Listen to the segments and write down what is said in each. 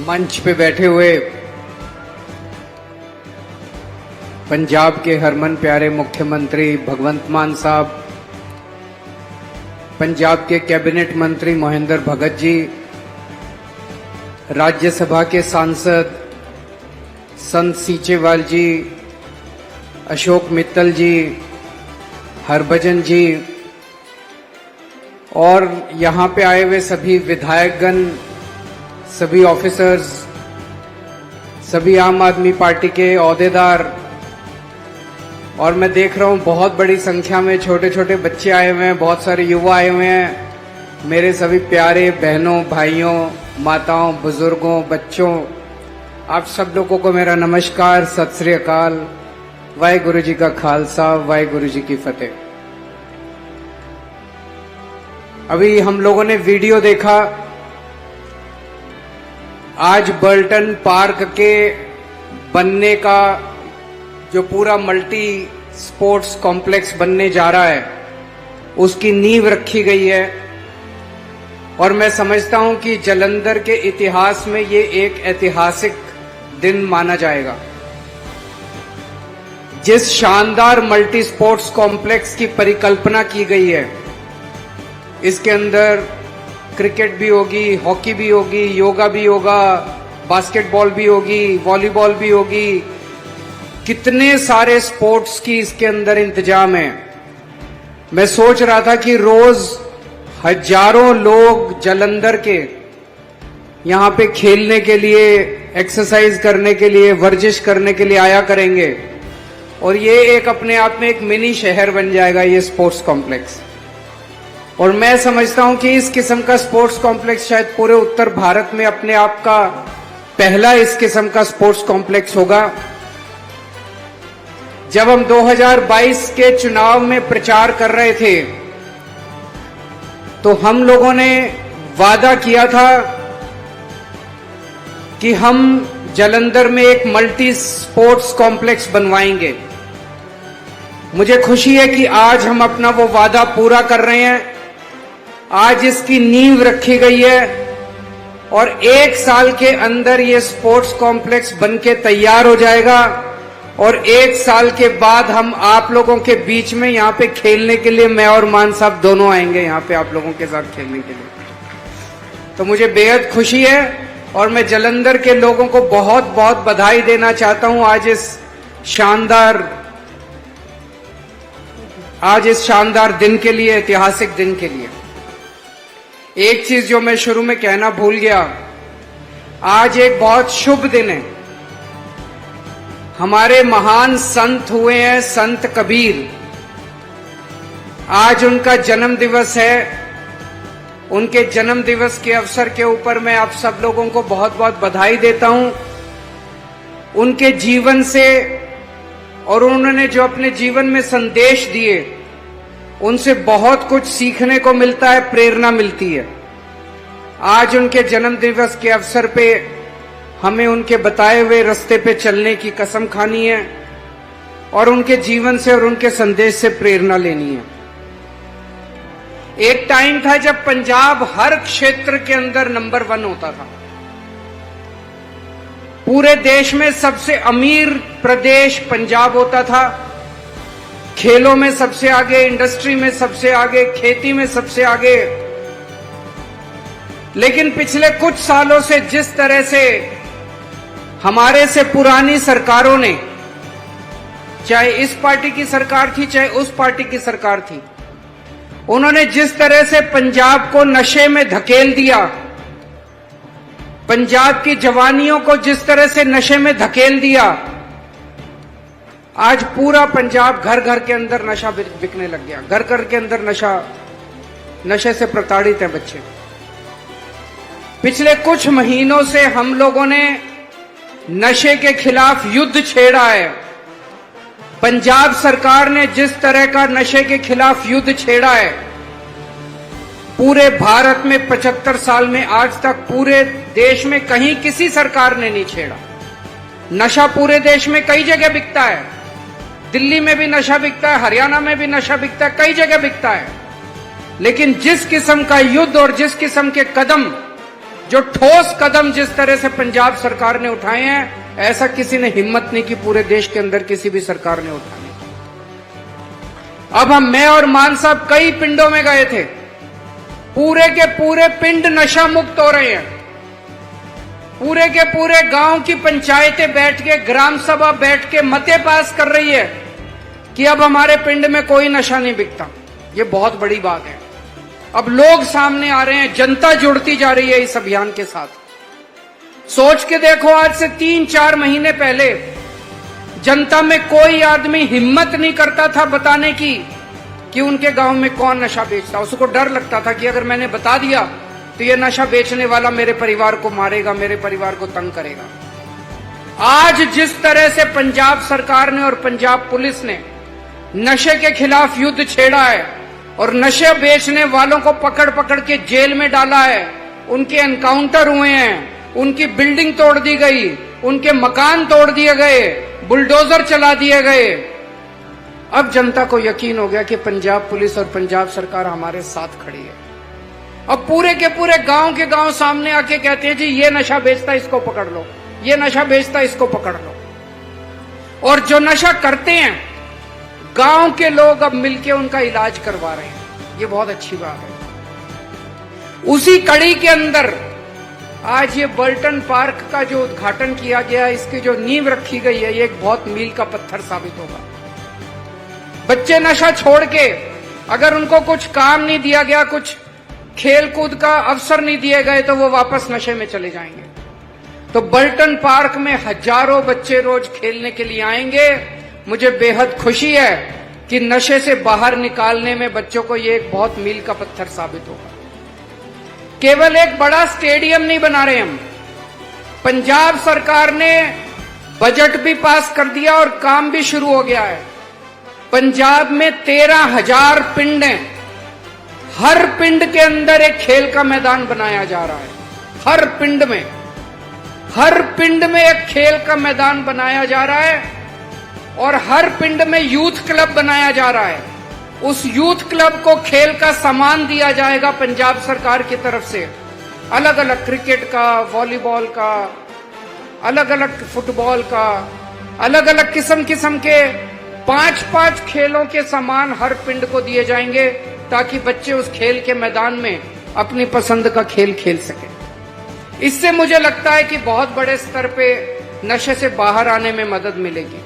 मंच पे बैठे हुए पंजाब के हरमन प्यारे मुख्यमंत्री भगवंत मान साहब, पंजाब के कैबिनेट मंत्री मोहिंदर भगत जी, राज्यसभा के सांसद संत सीचेवाल जी, अशोक मित्तल जी, हरभजन जी और यहाँ पे आए हुए सभी विधायकगण, सभी ऑफिसर्स, सभी आम आदमी पार्टी के ओहदेदार, और मैं देख रहा हूं बहुत बड़ी संख्या में छोटे छोटे बच्चे आए हुए हैं, बहुत सारे युवा आए हुए हैं। मेरे सभी प्यारे बहनों, भाइयों, माताओं, बुजुर्गों, बच्चों, आप सब लोगों को मेरा नमस्कार, सत श्री अकाल, वाहेगुरु जी का खालसा, वाहेगुरु जी की फतेह। अभी हम लोगों ने वीडियो देखा, आज बर्टन पार्क के बनने का जो पूरा मल्टी स्पोर्ट्स कॉम्प्लेक्स बनने जा रहा है, उसकी नींव रखी गई है और मैं समझता हूं कि जालंधर के इतिहास में ये एक ऐतिहासिक दिन माना जाएगा। जिस शानदार मल्टी स्पोर्ट्स कॉम्प्लेक्स की परिकल्पना की गई है, इसके अंदर क्रिकेट भी होगी, हॉकी भी होगी, योगा भी होगा, बास्केटबॉल भी होगी, वॉलीबॉल भी होगी, कितने सारे स्पोर्ट्स की इसके अंदर इंतजाम है। मैं सोच रहा था कि रोज हजारों लोग जालंधर के यहां पे खेलने के लिए, एक्सरसाइज करने के लिए, वर्जिश करने के लिए आया करेंगे और ये एक अपने आप में एक मिनी शहर बन जाएगा ये स्पोर्ट्स कॉम्प्लेक्स। और मैं समझता हूं कि इस किस्म का स्पोर्ट्स कॉम्प्लेक्स शायद पूरे उत्तर भारत में अपने आप का पहला इस किस्म का स्पोर्ट्स कॉम्प्लेक्स होगा। जब हम 2022 के चुनाव में प्रचार कर रहे थे तो हम लोगों ने वादा किया था कि हम जालंधर में एक मल्टी स्पोर्ट्स कॉम्प्लेक्स बनवाएंगे। मुझे खुशी है कि आज हम अपना वो वादा पूरा कर रहे हैं। आज इसकी नींव रखी गई है और 1 साल के अंदर ये स्पोर्ट्स कॉम्प्लेक्स बनके तैयार हो जाएगा और 1 साल के बाद हम आप लोगों के बीच में यहाँ पे खेलने के लिए, मैं और मान साहब दोनों आएंगे यहाँ पे आप लोगों के साथ खेलने के लिए। तो मुझे बेहद खुशी है और मैं जालंधर के लोगों को बहुत बहुत बधाई देना चाहता हूं आज इस शानदार दिन के लिए, ऐतिहासिक दिन के लिए। एक चीज जो मैं शुरू में कहना भूल गया, आज एक बहुत शुभ दिन है। हमारे महान संत हुए हैं संत कबीर, आज उनका जन्म दिवस है। उनके जन्म दिवस के अवसर के ऊपर मैं आप सब लोगों को बहुत बहुत बधाई देता हूं। उनके जीवन से और उन्होंने जो अपने जीवन में संदेश दिए, उनसे बहुत कुछ सीखने को मिलता है, प्रेरणा मिलती है। आज उनके जन्म दिवस के अवसर पे हमें उनके बताए हुए रास्ते पे चलने की कसम खानी है और उनके जीवन से और उनके संदेश से प्रेरणा लेनी है। एक टाइम था जब पंजाब हर क्षेत्र के अंदर नंबर 1 होता था। पूरे देश में सबसे अमीर प्रदेश पंजाब होता था। खेलों में सबसे आगे, इंडस्ट्री में सबसे आगे, खेती में सबसे आगे। लेकिन पिछले कुछ सालों से जिस तरह से हमारे से पुरानी सरकारों ने, चाहे इस पार्टी की सरकार थी चाहे उस पार्टी की सरकार थी, उन्होंने जिस तरह से पंजाब को नशे में धकेल दिया, पंजाब की जवानियों को जिस तरह से नशे में धकेल दिया, आज पूरा पंजाब घर घर के अंदर नशा बिकने लग गया। घर घर के अंदर नशे से प्रताड़ित है बच्चे। पिछले कुछ महीनों से हम लोगों ने नशे के खिलाफ युद्ध छेड़ा है। पंजाब सरकार ने जिस तरह का नशे के खिलाफ युद्ध छेड़ा है, पूरे भारत में 75 साल में आज तक पूरे देश में कहीं किसी सरकार ने नहीं छेड़ा। नशा पूरे देश में कई जगह बिकता है, दिल्ली में भी नशा बिकता है, हरियाणा में भी नशा बिकता है, कई जगह बिकता है। लेकिन जिस किस्म का युद्ध और जिस किस्म के कदम, जो ठोस कदम जिस तरह से पंजाब सरकार ने उठाए हैं, ऐसा किसी ने हिम्मत नहीं की पूरे देश के अंदर किसी भी सरकार ने उठाने। अब मैं और मान साहब कई पिंडों में गए थे, पूरे के पूरे पिंड नशा मुक्त हो रहे हैं। पूरे के पूरे गांव की पंचायतें बैठ के, ग्राम सभा बैठ के मते पास कर रही है कि अब हमारे पिंड में कोई नशा नहीं बिकता। ये बहुत बड़ी बात है। अब लोग सामने आ रहे हैं, जनता जुड़ती जा रही है इस अभियान के साथ। सोच के देखो, आज से 3-4 महीने पहले जनता में कोई आदमी हिम्मत नहीं करता था बताने की कि उनके गांव में कौन नशा बेचता। उसको डर लगता था कि अगर मैंने बता दिया तो ये नशा बेचने वाला मेरे परिवार को मारेगा, मेरे परिवार को तंग करेगा। आज जिस तरह से पंजाब सरकार ने और पंजाब पुलिस ने नशे के खिलाफ युद्ध छेड़ा है और नशे बेचने वालों को पकड़ पकड़ के जेल में डाला है, उनके एनकाउंटर हुए हैं, उनकी बिल्डिंग तोड़ दी गई, उनके मकान तोड़ दिए गए, बुलडोजर चला दिए गए। अब जनता को यकीन हो गया कि पंजाब पुलिस और पंजाब सरकार हमारे साथ खड़ी है। अब पूरे के पूरे गांव के गांव सामने आके कहते हैं जी ये नशा बेचता इसको पकड़ लो, ये नशा बेचता इसको पकड़ लो। और जो नशा करते हैं गांव के लोग अब मिलके उनका इलाज करवा रहे हैं। ये बहुत अच्छी बात है। उसी कड़ी के अंदर आज ये बर्टन पार्क का जो उद्घाटन किया गया, इसकी जो नींव रखी गई है, ये एक बहुत मील का पत्थर साबित होगा। बच्चे नशा छोड़ के अगर उनको कुछ काम नहीं दिया गया, कुछ खेल कूद का अवसर नहीं दिए गए, तो वो वापस नशे में चले जाएंगे। तो बर्टन पार्क में हजारों बच्चे रोज खेलने के लिए आएंगे। मुझे बेहद खुशी है कि नशे से बाहर निकालने में बच्चों को ये एक बहुत मील का पत्थर साबित होगा। केवल एक बड़ा स्टेडियम नहीं बना रहे हम, पंजाब सरकार ने बजट भी पास कर दिया और काम भी शुरू हो गया है। पंजाब में 13,000 पिंड हैं। हर पिंड के अंदर एक खेल का मैदान बनाया जा रहा है। हर पिंड में एक खेल का मैदान बनाया जा रहा है और हर पिंड में यूथ क्लब बनाया जा रहा है। उस यूथ क्लब को खेल का सामान दिया जाएगा पंजाब सरकार की तरफ से, अलग अलग क्रिकेट का, वॉलीबॉल का, अलग अलग फुटबॉल का, अलग अलग किस्म किस्म के 5-5 खेलों के सामान हर पिंड को दिए जाएंगे ताकि बच्चे उस खेल के मैदान में अपनी पसंद का खेल खेल सके। इससे मुझे लगता है कि बहुत बड़े स्तर पे नशे से बाहर आने में मदद मिलेगी।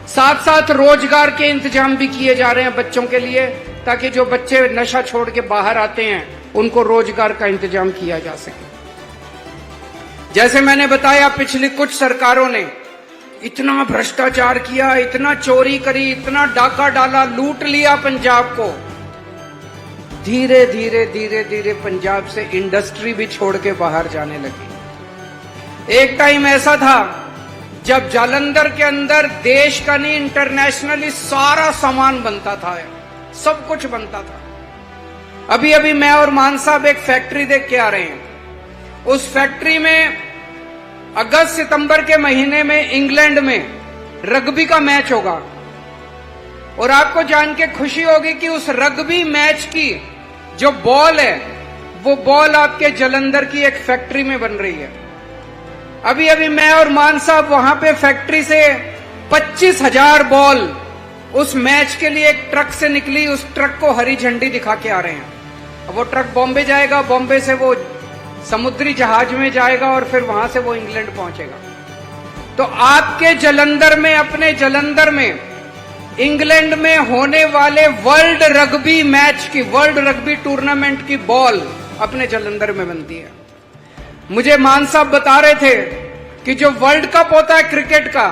साथ साथ रोजगार के इंतजाम भी किए जा रहे हैं बच्चों के लिए, ताकि जो बच्चे नशा छोड़ के बाहर आते हैं उनको रोजगार का इंतजाम किया जा सके। जैसे मैंने बताया, पिछली कुछ सरकारों ने इतना भ्रष्टाचार किया, इतना चोरी करी, इतना डाका डाला, लूट लिया पंजाब को। धीरे धीरे पंजाब से इंडस्ट्री भी छोड़ के बाहर जाने लगी। एक टाइम ऐसा था जब जालंधर के अंदर देश का नहीं, इंटरनेशनली सारा सामान बनता था, सब कुछ बनता था। अभी अभी मैं और मान साहब एक फैक्ट्री देख के आ रहे हैं। उस फैक्ट्री में अगस्त सितंबर के महीने में इंग्लैंड में रग्बी का मैच होगा और आपको जान के खुशी होगी कि उस रग्बी मैच की जो बॉल है, वो बॉल आपके जालंधर की एक फैक्ट्री में बन रही है। अभी अभी मैं और मान साहब वहां पे फैक्ट्री से 25,000 बॉल उस मैच के लिए एक ट्रक से निकली, उस ट्रक को हरी झंडी दिखा के आ रहे हैं। अब वो ट्रक बॉम्बे जाएगा, बॉम्बे से वो समुद्री जहाज में जाएगा और फिर वहां से वो इंग्लैंड पहुंचेगा। तो आपके जालंधर में, अपने जालंधर में इंग्लैंड में होने वाले वर्ल्ड रग्बी मैच की, वर्ल्ड रग्बी टूर्नामेंट की बॉल अपने जालंधर में बनती है। मुझे मान साहब बता रहे थे कि जो वर्ल्ड कप होता है क्रिकेट का,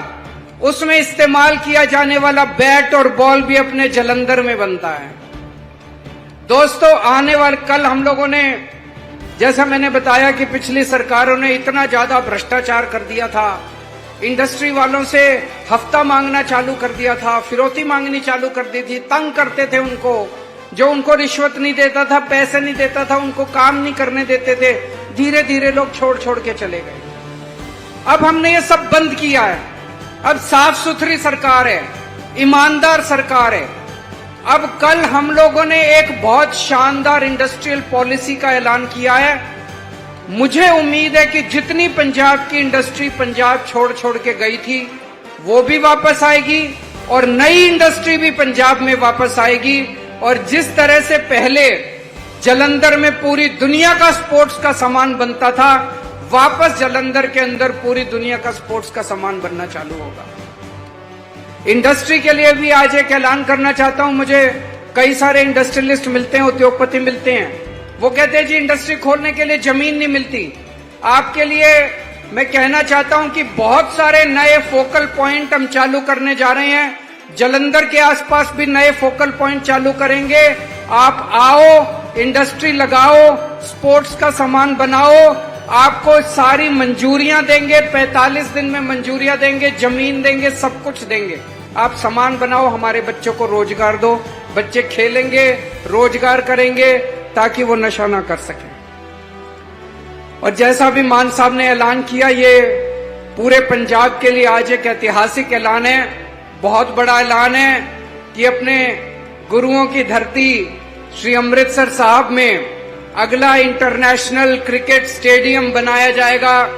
उसमें इस्तेमाल किया जाने वाला बैट और बॉल भी अपने जालंधर में बनता है। दोस्तों, आने वाले कल हम लोगों ने, जैसा मैंने बताया कि पिछली सरकारों ने इतना ज्यादा भ्रष्टाचार कर दिया था, इंडस्ट्री वालों से हफ्ता मांगना चालू कर दिया था, फिरौती मांगनी चालू कर दी थी, तंग करते थे उनको। जो उनको रिश्वत नहीं देता था, पैसे नहीं देता था, उनको काम नहीं करने देते थे। धीरे धीरे लोग छोड़ छोड़ के चले गए। अब हमने ये सब बंद किया है। अब साफ सुथरी सरकार है। ईमानदार सरकार है। अब कल हम लोगों ने एक बहुत शानदार इंडस्ट्रियल पॉलिसी का ऐलान किया है। मुझे उम्मीद है कि जितनी पंजाब की इंडस्ट्री पंजाब छोड़ के गई थी वो भी वापस आएगी और नई इंडस्ट्री भी पंजाब में वापस आएगी। और जिस तरह से पहले जालंधर में पूरी दुनिया का स्पोर्ट्स का सामान बनता था, वापस जालंधर के अंदर पूरी दुनिया का स्पोर्ट्स का सामान बनना चालू होगा। इंडस्ट्री के लिए भी आज एक ऐलान करना चाहता हूं। मुझे कई सारे इंडस्ट्रियलिस्ट मिलते हैं, उद्योगपति मिलते हैं, वो कहते हैं जी इंडस्ट्री खोलने के लिए जमीन नहीं मिलती। आपके लिए मैं कहना चाहता हूं कि बहुत सारे नए फोकल पॉइंट हम चालू करने जा रहे हैं। जालंधर के आसपास भी नए फोकल पॉइंट चालू करेंगे। आप आओ, इंडस्ट्री लगाओ, स्पोर्ट्स का सामान बनाओ, आपको सारी मंजूरियां देंगे, 45 दिन में मंजूरियां देंगे, जमीन देंगे, सब कुछ देंगे। आप सामान बनाओ, हमारे बच्चों को रोजगार दो, बच्चे खेलेंगे, रोजगार करेंगे ताकि वो नशा ना कर सके। और जैसा भी मान साहब ने ऐलान किया, ये पूरे पंजाब के लिए आज एक ऐतिहासिक ऐलान है, बहुत बड़ा ऐलान है कि अपने गुरुओं की धरती श्री अमृतसर साहब में अगला इंटरनेशनल क्रिकेट स्टेडियम बनाया जाएगा।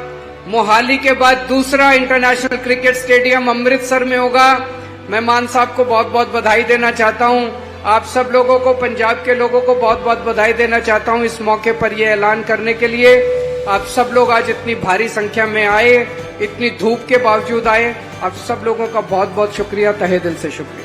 मोहाली के बाद दूसरा इंटरनेशनल क्रिकेट स्टेडियम अमृतसर में होगा। मैं मान साहब को बहुत बहुत बधाई देना चाहता हूं। आप सब लोगों को, पंजाब के लोगों को बहुत बहुत बधाई देना चाहता हूं इस मौके पर यह ऐलान करने के लिए। आप सब लोग आज इतनी भारी संख्या में आए, इतनी धूप के बावजूद आए, आप सब लोगों का बहुत बहुत शुक्रिया, तहे दिल से शुक्रिया।